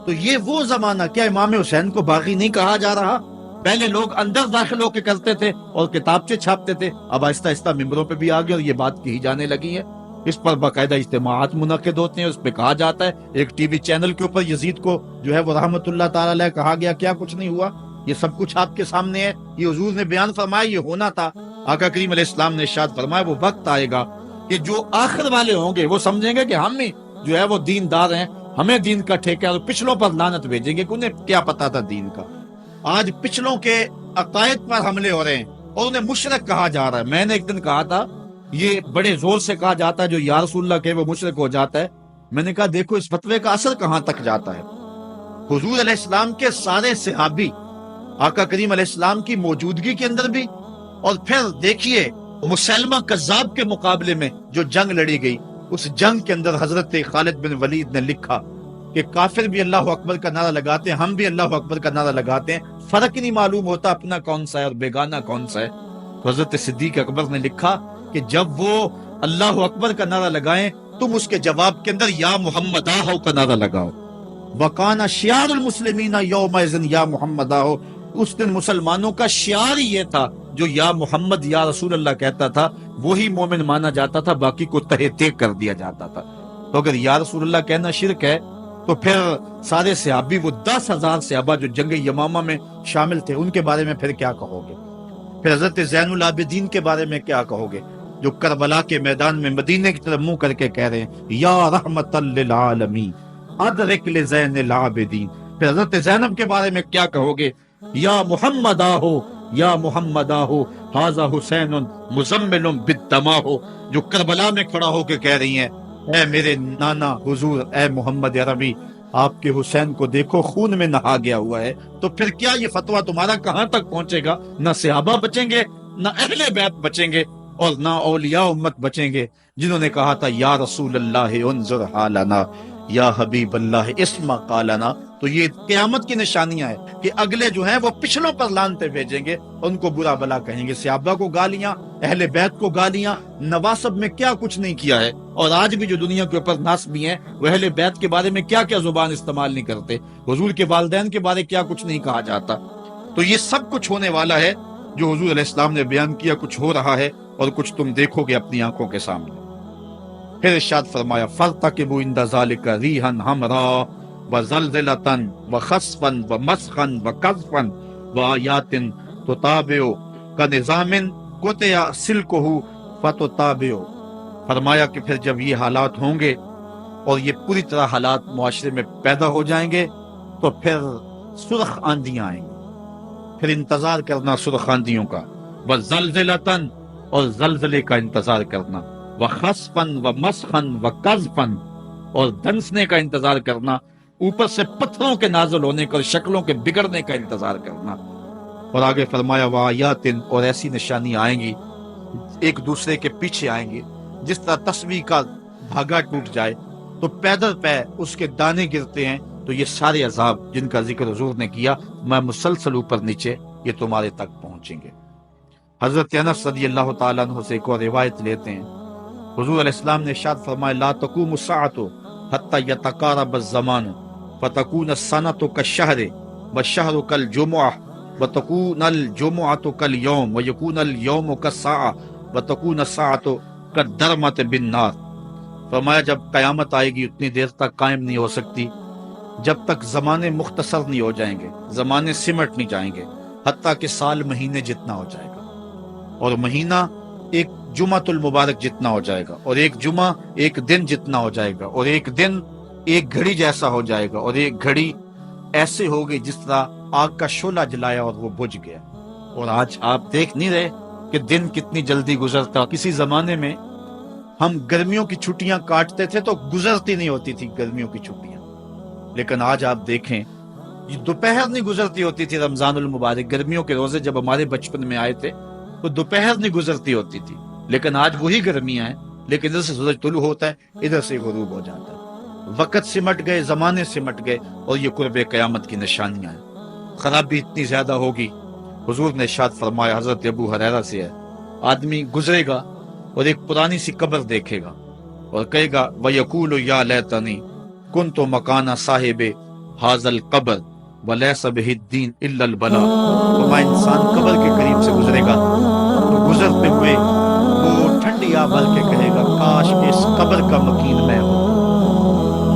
Speaker 1: تو یہ وہ زمانہ, کیا امام حسین کو باغی نہیں کہا جا رہا؟ پہلے لوگ اندر داخل ہو کے کرتے تھے اور کتابچے چھاپتے تھے, اب آہستہ آہستہ ممبروں پہ بھی آ گئے اور یہ بات کہی جانے لگی ہے. اس پر باقاعدہ اجتماعات منعقد ہوتے ہیں, اس پہ کہا جاتا ہے. ایک ٹی وی چینل کے اوپر یزید کو جو ہے وہ رحمت اللہ تعالی علیہ کہا گیا, کیا کچھ نہیں ہوا, یہ سب کچھ آپ کے سامنے ہے, یہ حضور نے بیان فرمایا, یہ ہونا تھا. آقا کریم علیہ السلام نے ارشاد فرمایا وہ وقت آئے گا کہ جو آخر والے ہوں گے وہ سمجھیں گے کہ ہم ہی جو ہے وہ دیندار ہیں, ہمیں دین کا ٹھیکہ, اور پچھلوں پر لعنت بھیجیں گے کہ انہیں کیا پتا تھا دین کا. آج پچھلوں کے عقائد پر حملے ہو رہے ہیں اور انہیں مشرک کہا جا رہا ہے. میں نے ایک دن کہا تھا, یہ بڑے زور سے کہا جاتا ہے جو یا رسول اللہ کہے وہ مشرک ہو جاتا ہے. میں نے کہا دیکھو اس فتوے کا اثر کہاں تک جاتا ہے. حضور علیہ السلام کے سارے صحابی آقا کریم علیہ السلام کی موجودگی کے اندر بھی, اور پھر دیکھیے مسلمہ کذاب کے مقابلے میں جو جنگ لڑی گئی, اس جنگ کے اندر حضرت خالد بن ولید نے لکھا کہ کافر بھی اللہ اکبر کا نعرہ لگاتے ہیں, ہم بھی اللہ اکبر کا نعرہ لگاتے ہیں, فرق ہی نہیں معلوم ہوتا اپنا کون سا ہے اور بیگانہ کون سا ہے. تو حضرت صدیق اکبر نے لکھا کہ جب وہ اللہ اکبر کا نعرہ لگائیں تم اس کے جواب کے اندر یا محمد آہو کا نعرہ لگاؤ. وَقَانَ شِعَارُ الْمُسْلِمِينَ يَوْمَئِذٍ یا محمد آہو, اس دن مسلمانوں کا شعار ہی یہ تھا, جو یا محمد یا رسول اللہ کہتا تھا وہی مومن مانا جاتا تھا, باقی کو تہے تیگ کر دیا جاتا تھا. تو اگر یا رسول اللہ کہنا شرک ہے تو پھر سارے صحابی, وہ 10,000 صحابہ جو جنگ یمامہ میں شامل تھے, ان کے بارے میں پھر کیا کہو گے؟ پھر حضرت زین العابدین کے بارے میں کیا کہو گے جو کربلا کے میدان میں مدینے کی طرف منہ کر کے کہہ رہے ہیں یا رحمت للعالمین ادرک لزین العابدین. پھر حضرت زینب کے بارے میں کیا کہو گے؟ یا محمد آہو یا محمد آہو ھذا حسین مزمل بالدماء ہو, جو کربلا میں کھڑا ہو کے کہہ رہی ہیں اے میرے نانا حضور, اے محمد عربی, آپ کے حسین کو دیکھو خون میں نہا گیا ہوا ہے. تو پھر کیا یہ فتویٰ تمہارا کہاں تک پہنچے گا؟ نہ صحابہ بچیں گے, نہ اہل بیت بچیں گے, اور نہ اولیاء امت بچیں گے, جنہوں نے کہا تھا یا رسول اللہ انظر حالنا, یا حبیب اللہ اسما قالنا، تو یہ قیامت کی نشانیاں ہیں کہ اگلے جو ہیں وہ پچھلوں پر لانتے بھیجیں گے، ان کو برا بلا کہیں گے، صحابہ کو گالیاں، اہل بیت کو گالیاں، نواسب میں کیا کچھ نہیں کیا ہے، اور آج بھی جو دنیا کے اوپر ناسبی ہیں وہ اہل بیت کے بارے میں کیا کیا زبان استعمال نہیں کرتے، حضور کے والدین کے بارے کیا کچھ نہیں کہا جاتا۔ تو یہ سب کچھ ہونے والا ہے جو حضور علیہ السلام نے بیان کیا، کچھ ہو رہا ہے اور کچھ تم دیکھو گے اپنی آنکھوں کے سامنے۔ پھر ارشاد فرمایا فَارْتَقِبُوا عِنْدَ ذَلِكَ رِيحًا حَمْرَاءَ وَزَلْزَلَةً وَخَسْفًا وَمَسْخًا وَقَذْفًا وَآيَاتٍ تُتَابِعُ كَنِظَامٍ قُطِعَ سِلْكُهُ فَتُتَابِعُ۔ فرمایا کہ پھر جب یہ حالات ہوں گے اور یہ پوری طرح حالات معاشرے میں پیدا ہو جائیں گے تو پھر سرخ آندیاں آئیں گی، پھر انتظار کرنا سرخ آندیوں کا، وَزَلْزَلَةً اور زلزلے کا انتظار کرنا، وَخَسْفًا وَمَسْخًا وَقَذْفًا اور دنسنے کا انتظار کرنا، اوپر سے پتھروں کے نازل ہونے کا اور شکلوں کے بگڑنے کا انتظار کرنا۔ اور آگے فرمایا وَآيَاتٍ اور ایسی نشانی آئیں گی ایک دوسرے کے پیچھے آئیں گی، جس طرح تسبیح کا دھاگا ٹوٹ جائے تو پیدل پہ اس کے دانے گرتے ہیں، تو یہ سارے عذاب جن کا ذکر حضور نے کیا میں مسلسل اوپر نیچے یہ تمہارے تک پہنچیں گے۔ حضرت انس رضی اللہ تعالیٰ عنہ سے ایک اور روایت لیتے ہیں، حضور علیہ السلام نے ارشاد فرمایا لا تقوم الساعة حتى يتقارب الزمان فتكون السنة كالشهر والشهر كالجمعة وتكون الجمعة كاليوم ويكون اليوم كالساعة وتكون الساعة كالدرمة بالنار۔ فرمایا جب قیامت آئے گی اتنی دیر تک قائم نہیں ہو سکتی جب تک زمانے مختصر نہیں ہو جائیں گے، زمانے سمٹ نہیں جائیں گے، حتیٰ کہ سال مہینے جتنا ہو جائے گا، اور مہینہ ایک جمعۃ المبارک جتنا ہو جائے گا، اور ایک جمعہ ایک دن جتنا ہو جائے گا، اور ایک دن ایک گھڑی جیسا ہو جائے گا، اور ایک گھڑی ایسے ہوگی جس طرح آگ کا شعلہ جلایا اور وہ بجھ گیا۔ اور آج آپ دیکھ نہیں رہے کہ دن کتنی جلدی گزرتا۔ کسی زمانے میں ہم گرمیوں کی چھٹیاں کاٹتے تھے تو گزرتی نہیں ہوتی تھی گرمیوں کی چھٹیاں، لیکن آج آپ دیکھیں یہ دوپہر نہیں گزرتی ہوتی تھی۔ رمضان المبارک گرمیوں کے روزے جب ہمارے بچپن میں آئے تھے تو دوپہر نہیں گزرتی ہوتی تھی، لیکن آج وہی گرمیاں ہیں، لیکن ادھر سے سورج طلوع ہوتا ہے ادھر سے غروب ہو جاتا ہے۔ وقت سمٹ گئے، زمانے سمٹ گئے، اور یہ قرب قیامت کی نشانیاں ہیں۔ خرابی اتنی زیادہ ہوگی، حضور نے ارشاد فرمایا حضرت ابو ہریرہ سے ہے، آدمی گزرے گا اور ایک پرانی سی قبر دیکھے گا اور کہے گا وَيَقُولُ يَا لَيْتَنِي كُنْتُ مَكَانَ صَاحِبِ هَذَا الْقَبْرِ وَلَيْسَ بِهِ الدِّينُ إِلَّا الْبَلَاءُ۔ فرمایا انسان قبر کے قریب سے گزرے گا تو گزرتے ہوئے وہ ٹھنڈی آ بھر کے کہے گا کاش کہ اس قبر کا مکین میں ہو،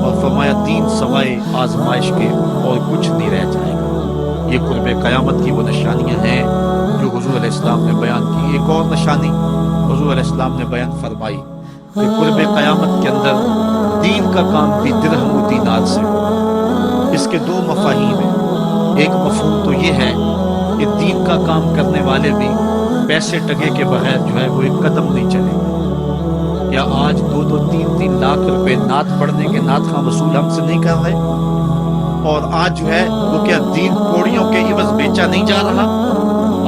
Speaker 1: اور فرمایا دین سوائے آزمائش کے اور کچھ نہیں رہ جائے گا۔ یہ قرب قیامت کی وہ نشانیاں ہیں جو حضور علیہ السلام نے بیان کی۔ ایک اور نشانی حضور علیہ السلام نے بیان فرمائی کہ قرب قیامت کے اندر دین کا کام بھی درہم و دینار سے ہوگا۔ اس کے دو مفاہیم ہیں، ایک مفہوم تو یہ ہے کہ دین کا کام کرنے والے بھی پیسے ٹگے کے بغیر جو ہے وہ ایک قدم نہیں چلے گا۔ یا آج 2-3 لاکھ روپے نعت پڑھنے کے نعت خواہ وصول ہم سے نہیں کر رہے، اور آج جو ہے وہ کیا دین کوڑیوں کے عوض بیچا نہیں جا رہا؟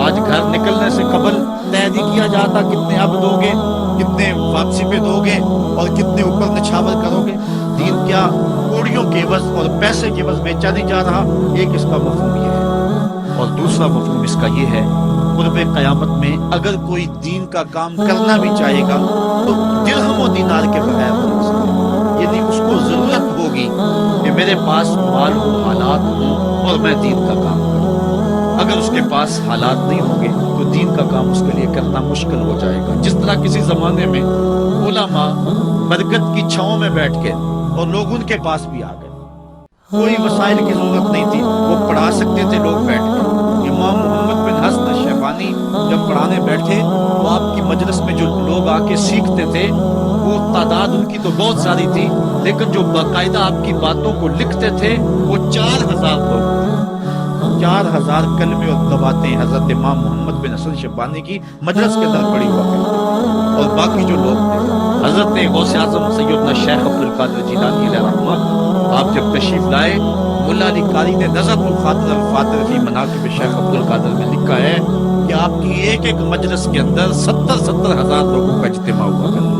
Speaker 1: آج گھر نکلنے سے قبل طے نہیں کیا جاتا کتنے اب دو گے، کتنے واپسی پہ دو گے، اور کتنے اوپر نچھاور کرو گے۔ دین کیا کوڑیوں کے عوض اور پیسے کے عوض بیچا نہیں جا رہا؟ ایک اس کا مفہوم یہ ہے، اور دوسرا مفہوم اس کا یہ ہے قرب قیامت میں اگر کوئی دین کا کام کرنا بھی چاہے گا تو درہم و دینار کے بغیر نہیں ہو سکے، یعنی اس کو ضرورت ہوگی کہ میرے پاس مال ہو، حالات ہوں، اور میں دین کا کام کروں۔ اگر اس کے پاس حالات نہیں ہوں گے تو دین کا کام اس کے لیے کرنا مشکل ہو جائے گا۔ جس طرح کسی زمانے میں علماء برکت کی چھاؤں میں بیٹھ کے اور لوگ ان کے پاس بھی آ گئے، کوئی وسائل کی ضرورت نہیں تھی، وہ پڑھا سکتے تھے لوگ بیٹھ کے۔ امام محمد بن حسن الشیبانی جب پڑھانے بیٹھے تو آپ کی مجلس میں جو لوگ آ کے سیکھتے تھے وہ تعداد ان کی تو بہت ساری تھی، لیکن جو باقاعدہ آپ کی باتوں کو لکھتے تھے وہ 4000 لوگ تھے۔ 4000 کلمے اور دعواتیں حضرت امام محمد بن حسن شیبانی کی مجلس کے اندر پڑھی ہوا کرتی، اور باقی جو لوگ تھے حضرت غوث اعظم سیدنا شیخ عبد القادر جیلانی علیہ رحمہ، آپ جب تشریف لائے مولا علی قاری نے نظرۃ الخاطر الفاطر فی مناقب شیخ عبد القادر میں لکھا ہے کہ آپ کی ایک ایک مجلس کے اندر 70,000 لوگوں کا اجتماع ہوا کرتا۔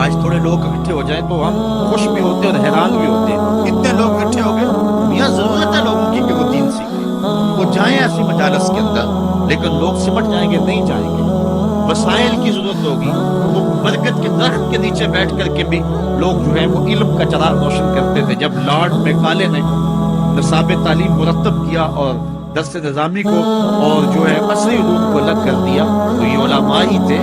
Speaker 1: آج تھوڑے لوگ اکٹھے ہو جائیں تو ہم خوش بھی ہوتے ہیں اور حیران بھی ہوتے ہیں، اتنے لوگ اکٹھے ہو گئے۔ میاں ضرورت ہے لوگوں کی کہ وہ دین سیکھیں، وہ جائیں ایسی مجالس کے اندر، لیکن لوگ سمٹ جائیں گے؟ نہیں جائیں گے۔ وسائل کی ضرورت ہوگی، وہ برگد کے درخت کے نیچے بیٹھ کر کے بھی لوگ جو ہے وہ علم کا چراغ روشن کرتے تھے۔ جب لارڈ میکالے نے نصاب تعلیم مرتب کیا اور درس نظامی کو اور جو ہے عصری علوم کو الگ کر دیا، تو یہ علماء ہی تھے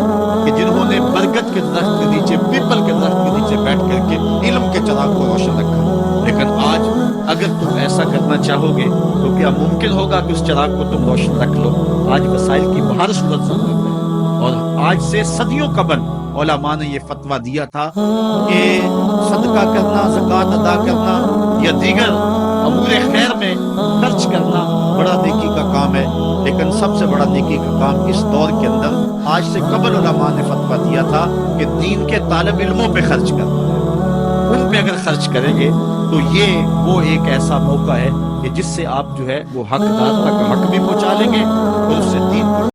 Speaker 1: کہ جنہوں نے برگد کے درخت کے نیچے، پیپل کے درخت کے نیچے بیٹھ کر کے علم کے چراغ کو روشن رکھا۔ لیکن آج اگر تم ایسا کرنا چاہو گے تو کیا ممکن ہوگا کہ اس چراغ کو تم روشن رکھ لو؟ آج وسائل کی بہر صورت ضرورت ہے، اور آج سے صدیوں قبل علماء نے یہ فتویٰ دیا تھا کہ صدقہ کرنا، زکوٰۃ ادا کرنا یا دیگر امور خیر میں خرچ کرنا بڑا نیکی کا کام ہے، لیکن سب سے بڑا نیکی کا کام اس دور کے اندر آج سے قبل علماء نے فتویٰ دیا تھا کہ دین کے طالب علموں پہ خرچ کرنا ہے۔ ان پہ اگر خرچ کریں گے تو یہ وہ ایک ایسا موقع ہے کہ جس سے آپ جو ہے وہ حقدار تک حق بھی پہنچا لیں گے اور اس سے دین